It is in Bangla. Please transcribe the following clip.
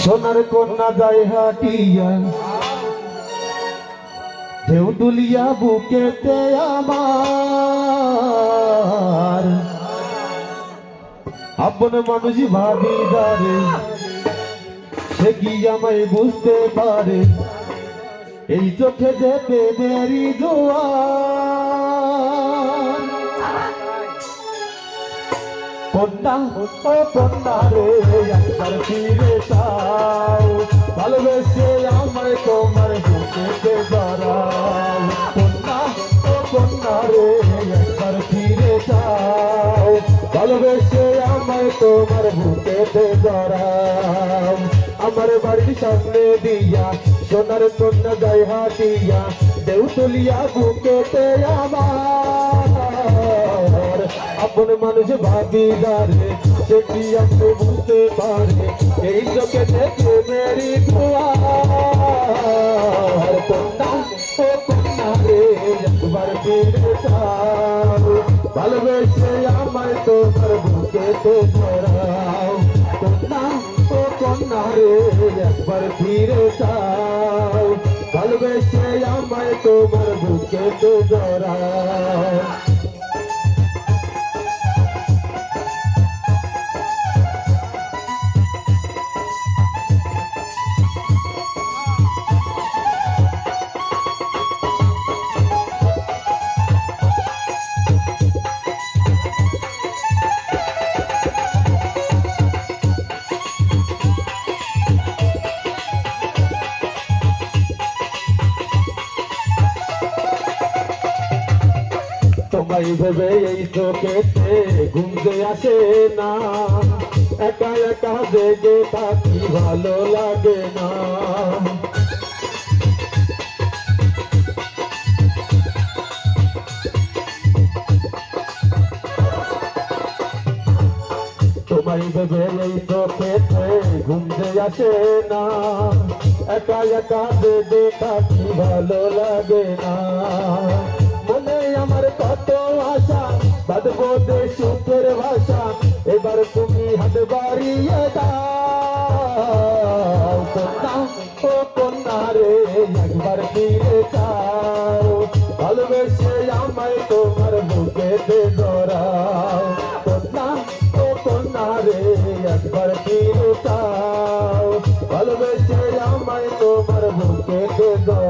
সোনার কন্যা যায় হাটিয়া ঢেউ তুলিয়া বুকেতে আমার আপন মানুষ ভাবি দারে সে কি আমায় বুঝতে পারে এই চোখে যে প্রেমেরই জোয়ার কন্যা ও কন্যা রে একবার ফিরে চাও ভালোবেসে আমায় তোমার বুকেতে জড়াও কন্যা ও কন্যা রে একবার ফিরে চাও ভালোবেসে আমায় তোমার বুকেতে জড়াও আমার বাড়ির সামনে দিয়া সোনার কন্যা যায় হাটিয়া ঢেউ তুলিয়া বুকেতে আমার আপন মানুষ ভাবিদারে সে কি আপনি বুঝতে পারে এই চোখে দেখে মেরি দুয়ার কন্যা ও কন্যা রে একবার ফিরে চাও ভালোবেসে আমায় তোমার বুকেতে জড়াও কন্যা ও কন্যা রে একবার ফিরে চাও ভালোবেসে আমায় তোমার বুকেতে জড়াও তোমায় ভেবে এই চোখেতে ঘুম যে আসে না একা একা জেগে থাকি ভালো লাগে না তোমায় ভেবে এই চোখেতে ঘুম যে আসে না একা একা জেগে থাকি ভালো লাগে না মনে আমার কত আশা বাঁধবো দে সুখের ভাষা এবার তুমি হাত বাড়িয়ে দাও কন্যা ও কন্যা রে একবার ফিরে চাও ভালোবেসে আমায় তোমার বুকেতে জড়াও কন্যা ও কন্যা রে একবার ফিরে চাও ভালোবেসে আমায় তোমার বুকেতে জড়াও